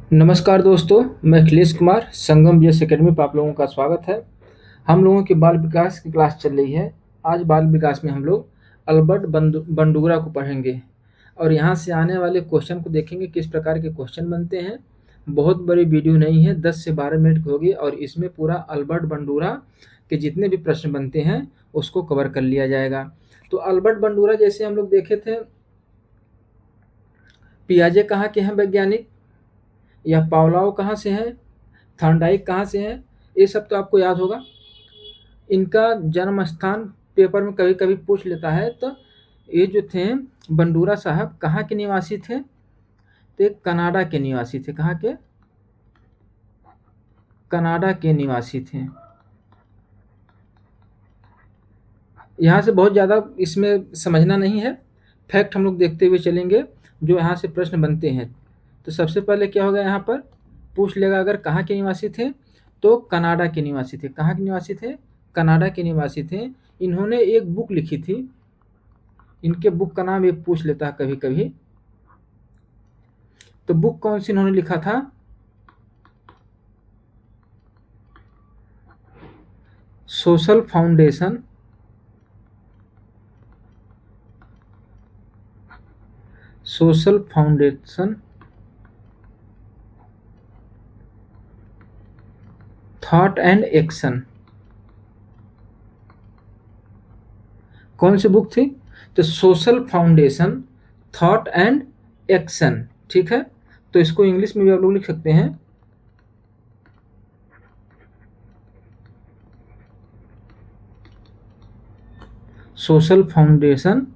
नमस्कार दोस्तों, मैं अखिलेश कुमार संगम बीएस एकेडमी पर आप लोगों का स्वागत है। हम लोगों की बाल विकास की क्लास चल रही है। आज बाल विकास में हम लोग अल्बर्ट बंडूरा को पढ़ेंगे और यहाँ से आने वाले क्वेश्चन को देखेंगे किस प्रकार के क्वेश्चन बनते हैं। बहुत बड़ी वीडियो नहीं है, 10 से 12 मिनट की होगी और इसमें पूरा अल्बर्ट बंडूरा के जितने भी प्रश्न बनते हैं उसको कवर कर लिया जाएगा। तो अल्बर्ट बंडूरा जैसे हम लोग देखे थे, पियाजे कहाँ के हैं वैज्ञानिक, या पावलाव कहाँ से हैं, थॉर्नडाइक कहाँ से हैं, ये सब तो आपको याद होगा। इनका जन्म स्थान पेपर में कभी कभी पूछ लेता है। तो ये जो थे बंडूरा साहब कहाँ के निवासी थे, तो ये कनाडा के निवासी थे। कहाँ के? कनाडा के निवासी थे। यहाँ से बहुत ज़्यादा इसमें समझना नहीं है, फैक्ट हम लोग देखते हुए चलेंगे जो यहाँ से प्रश्न बनते हैं। तो सबसे पहले क्या होगा, यहाँ पर पूछ लेगा अगर कहाँ के निवासी थे तो कनाडा के निवासी थे। कहाँ के निवासी थे? कनाडा के निवासी थे। इन्होंने एक बुक लिखी थी, इनके बुक का नाम ये पूछ लेता है कभी कभी। तो बुक कौन सी इन्होंने लिखा था? Social foundation, social foundation thought and action. कौन सी बुक थी? तो social foundation thought and action. ठीक है, तो इसको इंग्लिश में भी आप लोग लिख सकते हैं, social foundation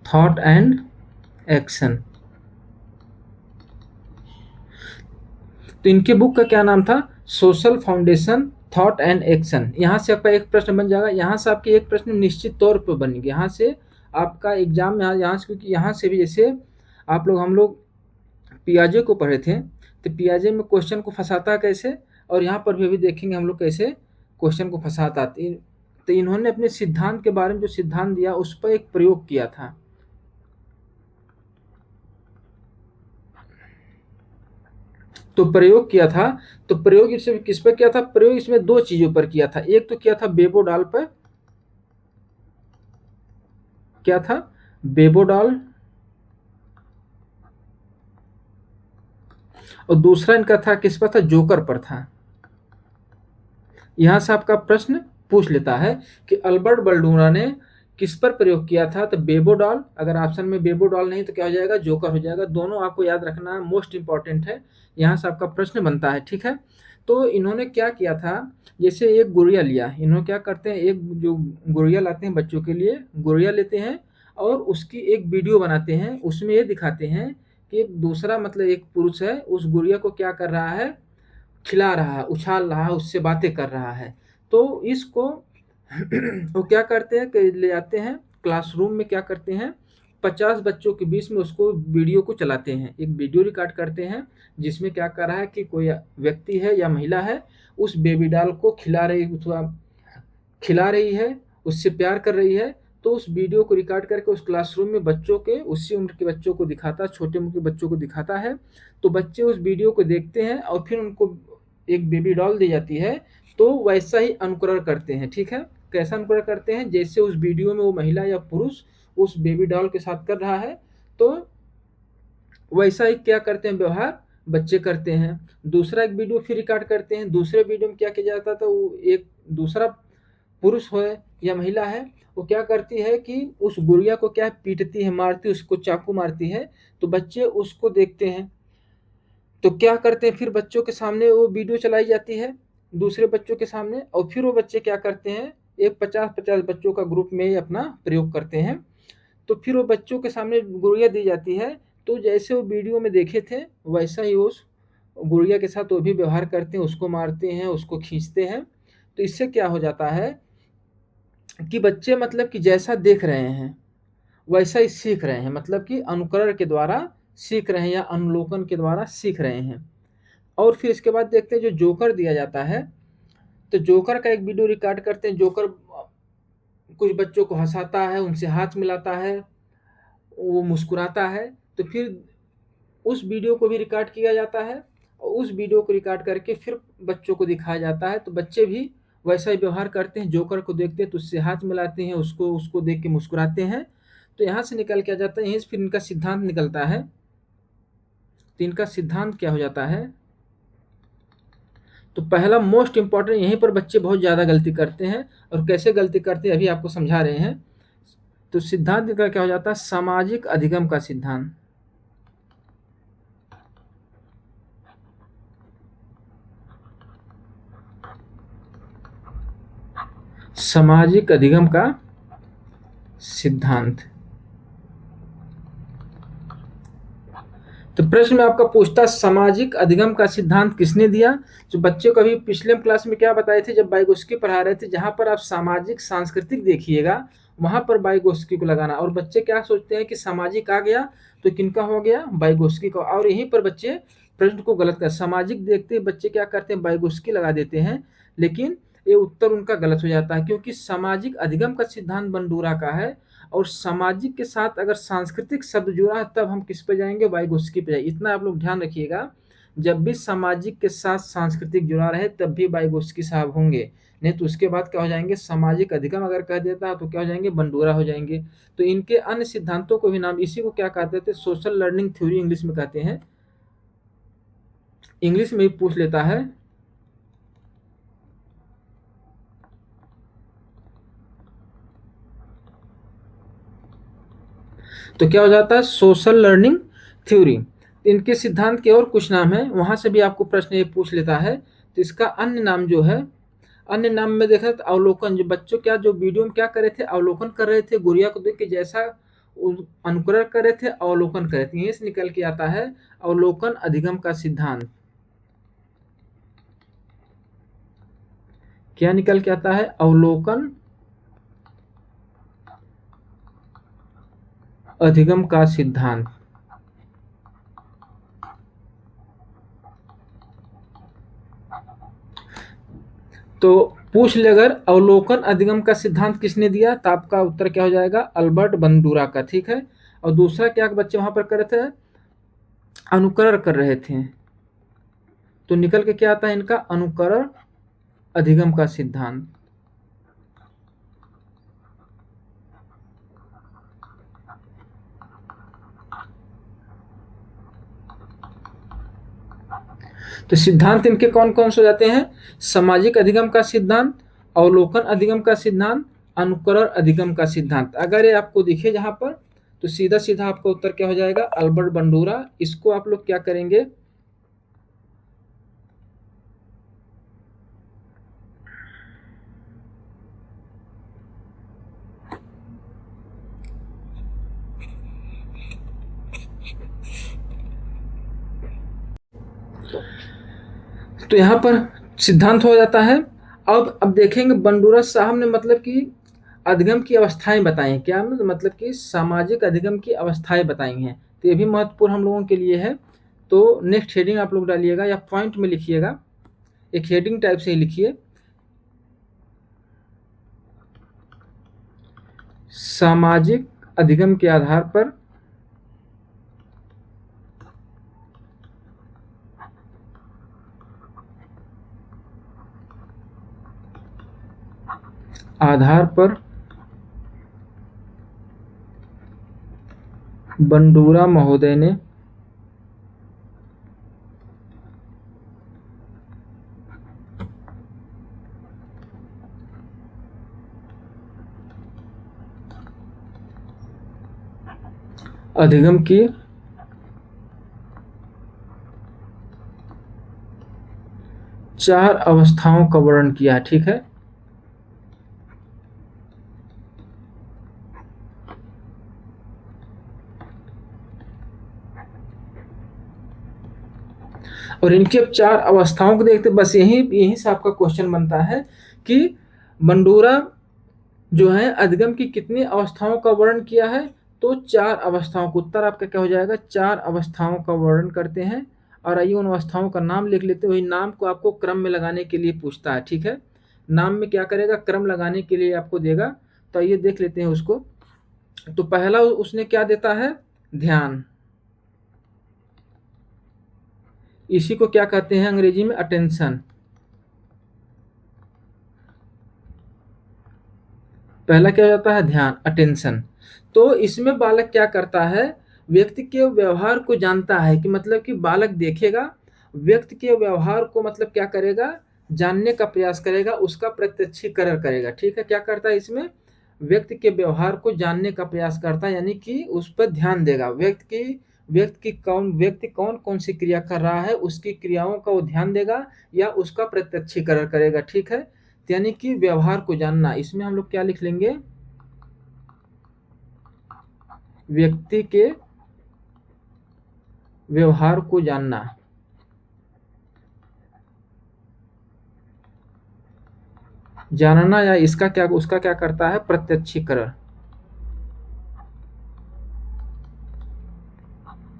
thought and action. तो इनके बुक का क्या नाम था? Social foundation thought and action. यहाँ से आपका एक प्रश्न बन जाएगा, यहाँ से आपके एक प्रश्न निश्चित तौर पर बनेंगे। यहाँ से आपका एग्जाम में यहाँ से, क्योंकि यहाँ से भी जैसे आप लोग हम लोग पियाजे को पढ़े थे, तो पियाजे में क्वेश्चन को फंसाता है कैसे, और यहाँ पर भी देखेंगे हम लोग कैसे क्वेश्चन को फंसाता। तो इन्होंने अपने सिद्धांत के बारे में जो सिद्धांत दिया उस पर एक प्रयोग किया था। तो प्रयोग किया था, तो प्रयोग इसमें किस पर किया था? प्रयोग इसमें दो चीजों पर किया था। एक तो किया था बेबोडाल पर, क्या था? बेबोडाल। और दूसरा इनका था किस पर था? जोकर पर था। यहां से आपका प्रश्न पूछ लेता है कि अल्बर्ट बंडूरा ने किस पर प्रयोग किया था, तो बेबोडाल। अगर ऑप्शन में बेबोडाल नहीं तो क्या हो जाएगा? जोकर हो जाएगा। दोनों आपको याद रखना, मोस्ट इंपॉर्टेंट है। यहाँ से आपका प्रश्न बनता है। ठीक है, तो इन्होंने क्या किया था, जैसे एक गुड़िया लिया। इन्होंने क्या करते हैं, एक जो गुड़िया लाते हैं बच्चों के लिए, गुड़िया लेते हैं और उसकी एक वीडियो बनाते हैं। उसमें ये दिखाते हैं कि एक दूसरा मतलब एक पुरुष है, उस गुड़िया को क्या कर रहा है? खिला रहा है, उछाल रहा है, उससे बातें कर रहा है। तो इसको वो क्या करते हैं कि ले जाते हैं क्लासरूम में, क्या करते हैं 50 बच्चों के बीच में उसको वीडियो को चलाते हैं, एक वीडियो रिकॉर्ड करते हैं जिसमें क्या कर रहा है कि कोई व्यक्ति है या महिला है, उस बेबी डॉल को खिला रही है, उससे प्यार कर रही है। तो उस वीडियो को रिकॉर्ड करके उस क्लासरूम में बच्चों के, उसी उम्र के बच्चों को दिखाता है, छोटे उम्र के बच्चों को दिखाता है। तो बच्चे उस वीडियो को देखते हैं और फिर उनको एक बेबी डॉल दी जाती है, तो वैसा ही अनुकरण करते हैं। ठीक है, कैसा अनुकरण करते हैं? जैसे उस वीडियो में वो महिला या पुरुष उस बेबी डॉल के साथ कर रहा है, तो वैसा ही क्या करते हैं व्यवहार बच्चे करते हैं। दूसरा एक वीडियो फिर रिकॉर्ड करते हैं। दूसरे वीडियो में क्या किया जाता था, वो एक दूसरा पुरुष हो या महिला है, वो क्या करती है कि उस गुड़िया को क्या पीटती है, मारती है, उसको चाकू मारती है। तो बच्चे उसको देखते हैं, तो क्या करते हैं, फिर बच्चों के सामने वो वीडियो चलाई जाती है दूसरे बच्चों के सामने, और फिर वो बच्चे क्या करते हैं, एक 50-50 बच्चों का ग्रुप में अपना प्रयोग करते हैं। तो फिर वो बच्चों के सामने गुड़िया दी जाती है। तो जैसे वो वीडियो में देखे थे वैसा ही उस गुड़िया के साथ वो भी व्यवहार करते हैं, उसको मारते हैं, उसको खींचते हैं। तो इससे क्या हो जाता है कि बच्चे मतलब कि जैसा देख रहे हैं वैसा ही सीख रहे हैं, मतलब कि अनुकरण के द्वारा सीख रहे हैं या अनुलोकन के द्वारा सीख रहे हैं। और फिर इसके बाद देखते हैं जो जोकर दिया जाता है, तो जोकर का एक वीडियो रिकॉर्ड करते हैं। जोकर कुछ बच्चों को हंसाता है, उनसे हाथ मिलाता है, वो मुस्कुराता है। तो फिर उस वीडियो को भी रिकॉर्ड किया जाता है और उस वीडियो को रिकॉर्ड करके फिर बच्चों को दिखाया जाता है। तो बच्चे भी वैसा ही व्यवहार करते हैं, जोकर को देखते हैं तो उससे हाथ मिलाते हैं, उसको उसको देख के मुस्कुराते हैं। तो यहाँ से निकल के आ जाता है, यहीं से फिर इनका सिद्धांत निकलता है। तो इनका सिद्धांत क्या हो जाता है, तो पहला मोस्ट इंपॉर्टेंट, यहीं पर बच्चे बहुत ज़्यादा गलती करते हैं। और कैसे गलती करते हैं अभी आपको समझा रहे हैं। तो सिद्धांत का क्या हो जाता है, सामाजिक अधिगम का सिद्धांत। सामाजिक अधिगम का सिद्धांत। तो प्रश्न में आपका पूछता सामाजिक अधिगम का सिद्धांत किसने दिया। जो बच्चों को अभी पिछले क्लास में क्या बताए थे जब वाइगोत्स्की पढ़ा रहे थे, जहां पर आप सामाजिक सांस्कृतिक देखिएगा वहां पर वाइगोत्स्की को लगाना। और बच्चे क्या सोचते हैं कि सामाजिक आ गया तो किनका हो गया, वाइगोत्स्की का। और यहीं पर बच्चे प्रश्न को गलत कर, सामाजिक देखते बच्चे क्या करते हैं, वाइगोत्स्की लगा देते हैं। लेकिन ये उत्तर उनका गलत हो जाता है, क्योंकि सामाजिक अधिगम का सिद्धांत बंडूरा का है। और सामाजिक के साथ अगर सांस्कृतिक शब्द जुड़ा है तब हम किस पे जाएंगे, वाइगोत्स्की पे जाएंगे। इतना आप लोग ध्यान रखिएगा, जब भी सामाजिक के साथ सांस्कृतिक जुड़ा रहे तब भी वाइगोत्स्की साहब होंगे, नहीं तो उसके बाद क्या हो जाएंगे, सामाजिक अधिगम अगर कह देता है तो क्या हो जाएंगे, बंडूरा हो जाएंगे। तो इनके अन्य सिद्धांतों को भी नाम, इसी को क्या कहते थे, सोशल लर्निंग थ्योरी इंग्लिश में कहते हैं। इंग्लिश में भी पूछ लेता है। तो क्या हो जाता है, सोशल लर्निंग थ्योरी। इनके सिद्धांत के और कुछ नाम है, वहां से भी आपको प्रश्न ये पूछ लेता है। तो इसका अन्य नाम जो है, अन्य नाम में देखा तो अवलोकन। जो बच्चों क्या जो वीडियो में क्या कर रहे थे, अवलोकन कर रहे थे, गुड़िया को देख के जैसा अनुकरण कर रहे थे, अवलोकन कर रहे थे। यहीं से निकल के आता है अवलोकन अधिगम का सिद्धांत। क्या निकल के आता है, अवलोकन अधिगम का सिद्धांत। तो पूछ ले अगर अवलोकन अधिगम का सिद्धांत किसने दिया, तो आपका उत्तर क्या हो जाएगा, अल्बर्ट बंडूरा का। ठीक है। और दूसरा क्या बच्चे वहां पर कर रहे थे, अनुकरण कर रहे थे। तो निकल के क्या आता है इनका, अनुकरण अधिगम का सिद्धांत। तो सिद्धांत इनके कौन कौन से हो जाते हैं, सामाजिक अधिगम का सिद्धांत, अवलोकन अधिगम का सिद्धांत, अनुकरण अधिगम का सिद्धांत। अगर ये आपको दिखे जहां पर, तो सीधा सीधा आपका उत्तर क्या हो जाएगा, अल्बर्ट बंडूरा। इसको आप लोग क्या करेंगे, तो यहाँ पर सिद्धांत हो जाता है। अब देखेंगे बंडूरा साहब ने मतलब कि अधिगम की अवस्थाएं बताई, क्या मतलब कि सामाजिक अधिगम की अवस्थाएं बताई हैं। तो ये भी महत्वपूर्ण हम लोगों के लिए है। तो नेक्स्ट हेडिंग आप लोग डालिएगा या पॉइंट में लिखिएगा, एक हेडिंग टाइप से ही लिखिए, सामाजिक अधिगम के आधार पर बंडूरा महोदय ने अधिगम की चार अवस्थाओं का वर्णन किया। ठीक है। और इनकी अब चार अवस्थाओं को देखते, बस यही से आपका क्वेश्चन बनता है कि बंडूरा जो है अधिगम की कितनी अवस्थाओं का वर्णन किया है। तो चार अवस्थाओं का, उत्तर आपका क्या हो जाएगा, चार अवस्थाओं का वर्णन करते हैं। और आइए उन अवस्थाओं का नाम लिख लेते हैं। वही नाम को आपको क्रम में लगाने के लिए पूछता है। ठीक है। नाम में क्या करेगा, क्रम लगाने के लिए आपको देगा। तो आइए देख लेते हैं उसको। तो पहला उसने क्या देता है, ध्यान। इसी को क्या कहते हैं अंग्रेजी में? अटेंशन। पहला क्या हो जाता है? ध्यान, अटेंशन। तो इसमें बालक क्या करता है? व्यक्ति के व्यवहार को जानता है, कि मतलब कि बालक देखेगा, व्यक्ति के व्यवहार को मतलब क्या करेगा? जानने का प्रयास करेगा, उसका प्रत्यक्षीकरण करेगा। ठीक है, क्या करता है इसमें? व्यक्ति के व्यवहार को जानने का प्रयास करता है, यानी कि उस पर ध्यान देगा। व्यक्ति कौन कौन सी क्रिया कर रहा है, उसकी क्रियाओं का वो ध्यान देगा या उसका प्रत्यक्षीकरण करेगा। ठीक है, यानी कि व्यवहार को जानना, इसमें हम लोग क्या लिख लेंगे? व्यक्ति के व्यवहार को जानना। जानना या इसका क्या, उसका क्या करता है? प्रत्यक्षीकरण।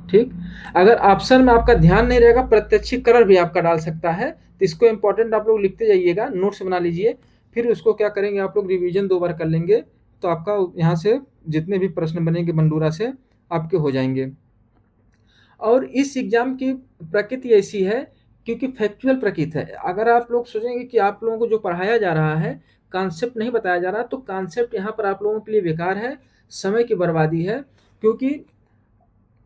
ठीक, अगर ऑप्शन में आपका ध्यान नहीं रहेगा, प्रत्यक्षीकरण भी आपका डाल सकता है, तो इसको इंपॉर्टेंट आप लोग लिखते जाइएगा, नोट्स बना लीजिए। फिर उसको क्या करेंगे आप लोग? रिवीजन 2 बार कर लेंगे, तो आपका यहाँ से जितने भी प्रश्न बनेंगे बंडूरा से, आपके हो जाएंगे। और इस एग्जाम की प्रकृति ऐसी है, क्योंकि फैक्चुअल प्रकृति है। अगर आप लोग सोचेंगे कि आप लोगों को जो पढ़ाया जा रहा है, कॉन्सेप्ट नहीं बताया जा रहा, तो कॉन्सेप्ट यहाँ पर आप लोगों के लिए बेकार है, समय की बर्बादी है। क्योंकि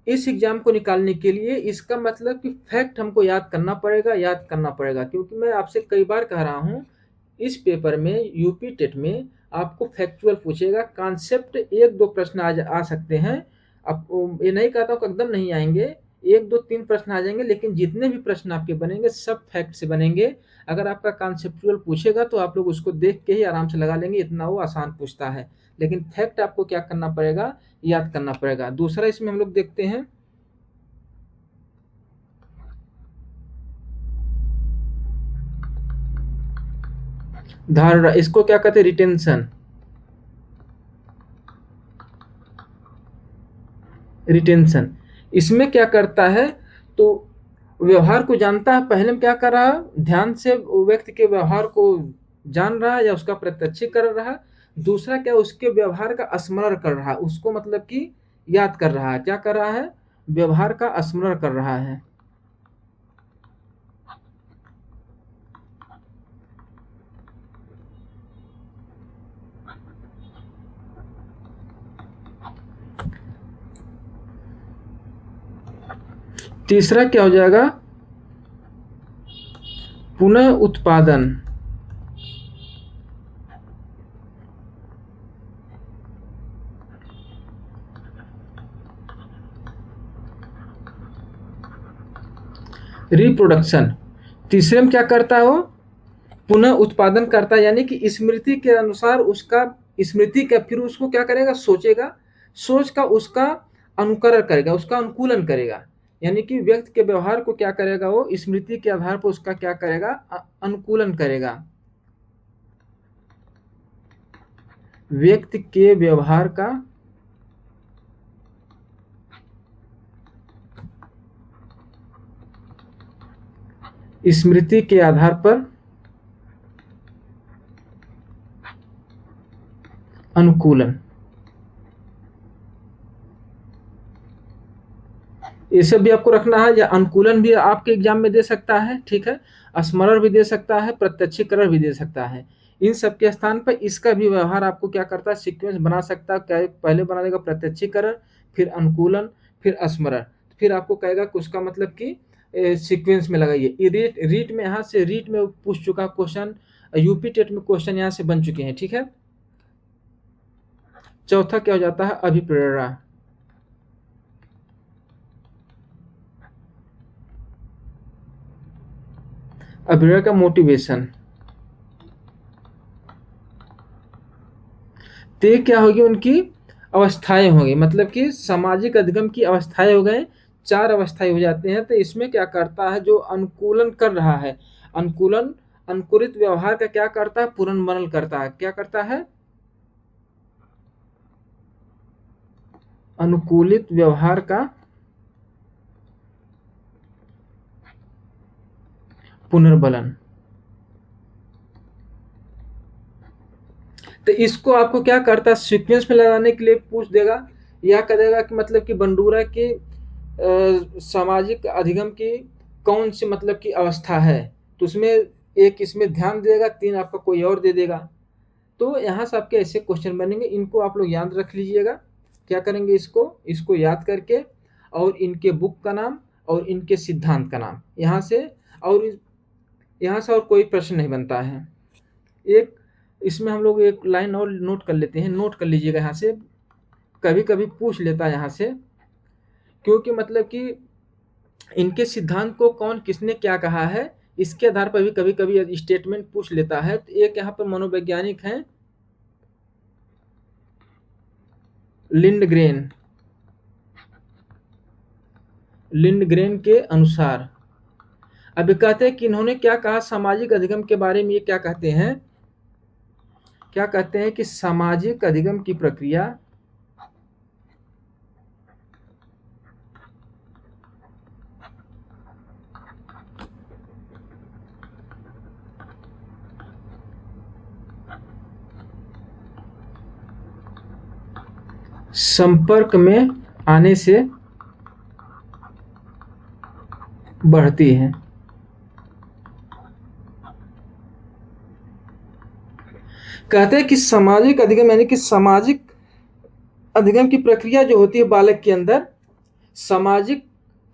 इस एग्जाम को निकालने के लिए इसका मतलब कि फैक्ट हमको याद करना पड़ेगा, याद करना पड़ेगा। क्योंकि मैं आपसे कई बार कह रहा हूँ, इस पेपर में यूपी टेट में आपको फैक्चुअल पूछेगा, कॉन्सेप्ट 1-2 प्रश्न आ सकते हैं। अब ये नहीं कहता हूँ कि एकदम नहीं आएंगे, 1-2-3 प्रश्न आ जाएंगे, लेकिन जितने भी प्रश्न आपके बनेंगे सब फैक्ट से बनेंगे। अगर आपका कॉन्सेप्चुअल पूछेगा तो आप लोग उसको देख के ही आराम से लगा लेंगे, इतना वो आसान पूछता है। लेकिन फैक्ट आपको क्या करना पड़ेगा? याद करना पड़ेगा। दूसरा इसमें हम लोग देखते हैं, धारणा, इसको क्या कहते हैं? रिटेंशन। रिटेंशन इसमें क्या करता है? तो व्यवहार को जानता है, पहले में क्या कर रहा है? ध्यान से व्यक्ति के व्यवहार को जान रहा है या उसका प्रत्यक्षीकरण रहा। दूसरा क्या? उसके व्यवहार का स्मरण कर रहा है, उसको मतलब कि याद कर रहा है। क्या कर रहा है? व्यवहार का स्मरण कर रहा है। तीसरा क्या हो जाएगा? पुनः उत्पादन। रिप्रोडक्शन। तीसरे में क्या करता है वो? पुनः उत्पादन करता है, यानी कि स्मृति के अनुसार उसका स्मृति का, फिर उसको क्या करेगा? सोचेगा, सोच का उसका अनुकरण करेगा, उसका अनुकूलन करेगा। यानी कि व्यक्ति के व्यवहार को क्या करेगा? वो स्मृति के आधार पर उसका क्या करेगा? अनुकूलन करेगा। व्यक्ति के व्यवहार का स्मृति के आधार पर अनुकूलन। ये सब भी आपको रखना है, या अनुकूलन भी आपके एग्जाम में दे सकता है। ठीक है, स्मरण भी दे सकता है, प्रत्यक्षीकरण भी दे सकता है। इन सब के स्थान पर इसका भी व्यवहार आपको क्या करता है? सीक्वेंस बना सकता है। क्या पहले बना देगा? प्रत्यक्षीकरण, फिर अनुकूलन, फिर स्मरण। फिर आपको कहेगा कि उसका मतलब कि सीक्वेंस में लगाइए। रीट रीट में, यहाँ से रीट में पूछ चुका क्वेश्चन, यूपी टेट में क्वेश्चन यहाँ से बन चुके हैं। ठीक है, चौथा क्या हो जाता है? अभिप्रेरणा। अभिप्रेरणा का मोटिवेशन। ते क्या होगी? उनकी अवस्थाएं होंगी, मतलब कि सामाजिक अधिगम की अवस्थाएं हो गए, 4 अवस्थाएं हो जाते हैं। तो इसमें क्या करता है? जो अनुकूलन कर रहा है, अनुकूलन अनुकूलित व्यवहार का क्या करता है? पुनर्मनन करता है। क्या करता है? अनुकूलित व्यवहार का पुनर्बलन। तो इसको आपको क्या करता है? सीक्वेंस में लगाने के लिए पूछ देगा, या कह देगा कि मतलब कि बंडूरा के सामाजिक अधिगम की कौन सी मतलब की अवस्था है, तो उसमें एक इसमें ध्यान देगा, 3 आपका कोई और दे देगा। तो यहाँ से आपके ऐसे क्वेश्चन बनेंगे, इनको आप लोग याद रख लीजिएगा। क्या करेंगे, इसको याद करके और इनके बुक का नाम और इनके सिद्धांत का नाम, यहाँ से और कोई प्रश्न नहीं बनता है। एक इसमें हम लोग एक लाइन और नोट कर लेते हैं, नोट कर लीजिएगा यहाँ से, कभी कभी पूछ लेता है यहाँ से, क्योंकि मतलब कि इनके सिद्धांत को कौन किसने क्या कहा है, इसके आधार पर भी कभी कभी स्टेटमेंट पूछ लेता है। तो एक यहाँ पर मनोवैज्ञानिक हैं लिंडग्रेन के अनुसार, अब कहते हैं कि इन्होंने क्या कहा सामाजिक अधिगम के बारे में। ये क्या कहते हैं कि सामाजिक अधिगम की प्रक्रिया संपर्क में आने से बढ़ती है। कहते हैं कि सामाजिक अधिगम यानी कि सामाजिक अधिगम की प्रक्रिया जो होती है बालक के अंदर, सामाजिक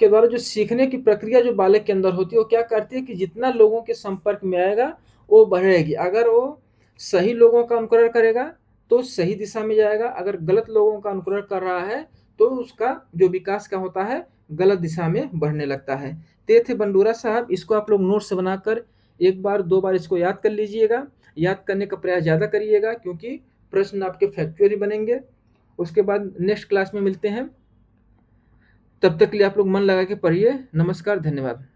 के द्वारा जो सीखने की प्रक्रिया जो बालक के अंदर होती है, वो क्या करती है कि जितना लोगों के संपर्क में आएगा वो बढ़ेगी। अगर वो सही लोगों का अनुकरण करेगा तो सही दिशा में जाएगा, अगर गलत लोगों का अनुकरण कर रहा है तो उसका जो विकास का होता है गलत दिशा में बढ़ने लगता है। तो ये थे बंडूरा साहब, इसको आप लोग नोट से बनाकर एक बार 2 बार इसको याद कर लीजिएगा। याद करने का प्रयास ज़्यादा करिएगा, क्योंकि प्रश्न आपके फैक्चुअली बनेंगे। उसके बाद नेक्स्ट क्लास में मिलते हैं, तब तक के लिए आप लोग मन लगा के पढ़िए। नमस्कार, धन्यवाद।